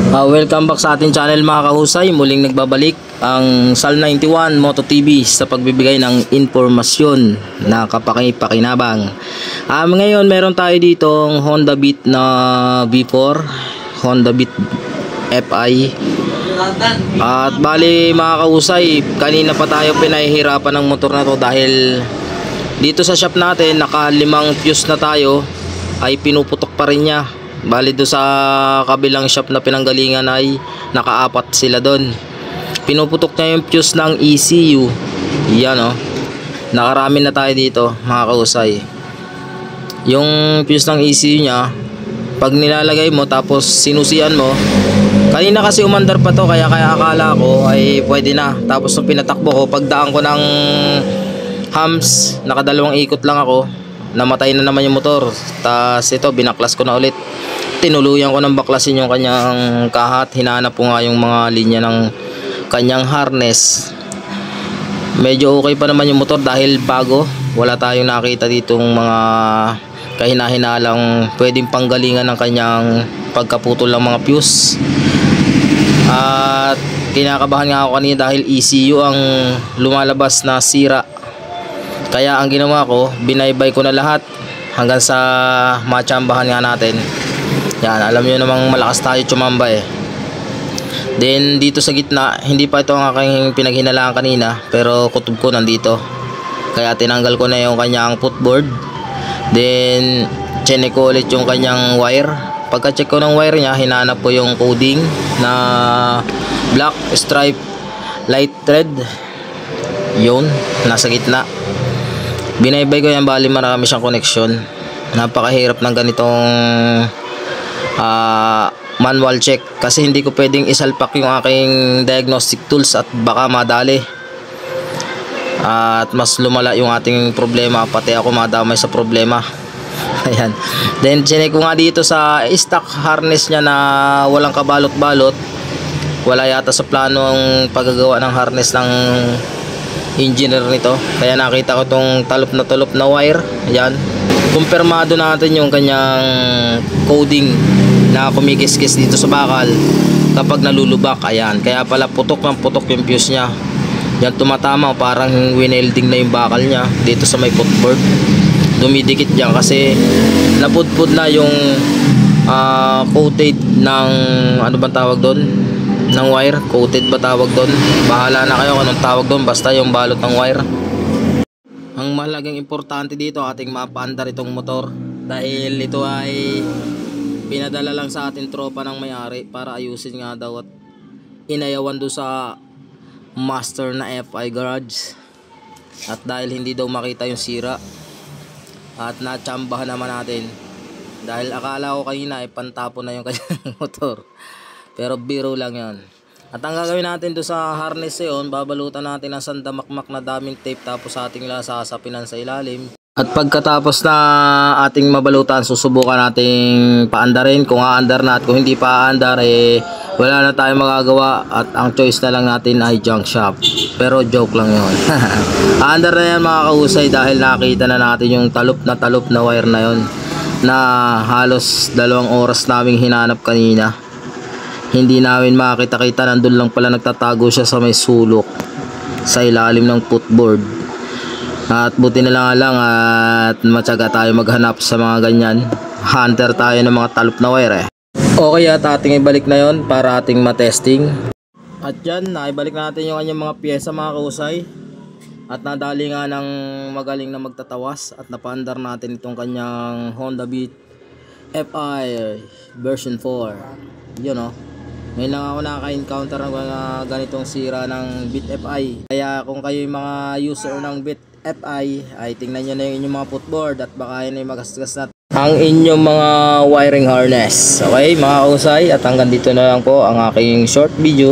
Welcome back sa ating channel mga kahusay. Muling nagbabalik ang Sal91 Moto TV sa pagbibigay ng informasyon na kapaki-pakinabang. Ngayon meron tayo ditong Honda Beat na V4, Honda Beat FI. At bali mga kahusay, kanina pa tayo pinahihirapan ng motor na to dahil dito sa shop natin naka 5 fuse na tayo, ay pinuputok pa rin niya. Bali do sa kabilang shop na pinanggalingan ay naka-4 sila doon. Pinuputok niya yung fuse ng ECU. Yan oh. Nakarami na tayo dito mga kausay. Yung fuse ng ECU niya, pag nilalagay mo tapos sinusian mo, kanina kasi umandar pa to kaya akala ko ay pwede na. Tapos nung pinatakbo ko, pagdaan ko ng hams, nakadalawang ikot lang ako, namatay na naman yung motor. Tas ito, binaklas ko na ulit. Tinuluyan ko ng baklasin yung kanyang kahat. Hinanap ko nga yung mga linya ng kanyang harness. Medyo okay pa naman yung motor dahil bago. Wala tayong nakita ditong mga kahina-hinalang pwedeng panggalingan ng kanyang pagkaputol ng mga fuse. At kinakabahan nga ako kanina dahil ECU ang lumalabas na sira. Kaya ang ginawa ko, binaybay ko na lahat hanggang sa matsambahan nga natin. Yan, alam nyo namang malakas tayo tsumamba eh. Then dito sa gitna, hindi pa ito ang aking pinaghinalaan kanina, pero kutob ko nandito. Kaya tinanggal ko na yung kanyang footboard. Then check ko ulit yung kanyang wire. Pagka check ko ng wire niya, hinanap ko yung coding na black stripe light thread. Yun, nasa gitna. Binaybay ko yan, bali marami siyang connection. Napakahirap ng ganitong manual check kasi hindi ko pwedeng isalpak yung aking diagnostic tools at baka madali at mas lumala yung ating problema, pati ako madamay sa problema. Ayan. Then chinek ko nga dito sa stock harness niya na walang kabalot-balot. Wala yata sa plano ang paggagawa ng harness ng engineer nito, kaya nakita ko tong talop na wire. Ayan, kumpirmado natin yung kanyang coding na kumikis-kis dito sa bakal kapag nalulubak. Ayan, kaya pala putok ng putok yung fuse nya. Yan, tumatama, parang winelding na yung bakal nya dito sa may footboard. Dumidikit yan kasi napudpud na yung coated ng ano bang tawag doon, ng wire. Coated ba tawag doon? Bahala na kayo kung anong tawag doon, basta yung balot ng wire. Ang mahalagang importante dito, ating mapaandar itong motor dahil ito ay pinadala lang sa ating tropa ng may-ari para ayusin nga daw at inayawan doon sa master na FI garage. At dahil hindi daw makita yung sira at natsambahan naman natin dahil akala ko kanina ay pantapon na yung kanyang motor, pero biro lang yan. At ang gagawin natin doon sa harness yun, babalutan natin ng sandamakmak na daming tape tapos ating sasapinan sa ilalim. At pagkatapos na ating mabalutan, susubukan nating paandarin kung aandar na, at kung hindi pa aandar eh wala na tayong magagawa at ang choice na lang natin ay junk shop. Pero joke lang yun. Aandar na yan mga kahusay dahil nakita na natin yung talop na wire na yun na halos 2 oras naming hinanap kanina. Hindi namin makita-kita, nandun lang pala nagtatago siya sa may sulok sa ilalim ng footboard. At buti na lang at matyaga tayo maghanap sa mga ganyan. Hunter tayo ng mga talop na wire eh. Okay, at ating ibalik na yon para ating matesting. At yan, naibalik natin yung kanyang mga pyesa mga kausay. At nadali nga ng magaling na magtatawas at napaandar natin itong kanyang Honda Beat FI version 4. Yun oh. Ngayon lang ako nakaka-encounter ng ganitong sira ng Beat FI. Kaya kung kayo yung mga user ng Beat FI ay tingnan nyo na yung inyong mga footboard at baka yun ay magasgas na ang inyong mga wiring harness. Okay mga kausay, at hanggang dito na lang po ang aking short video.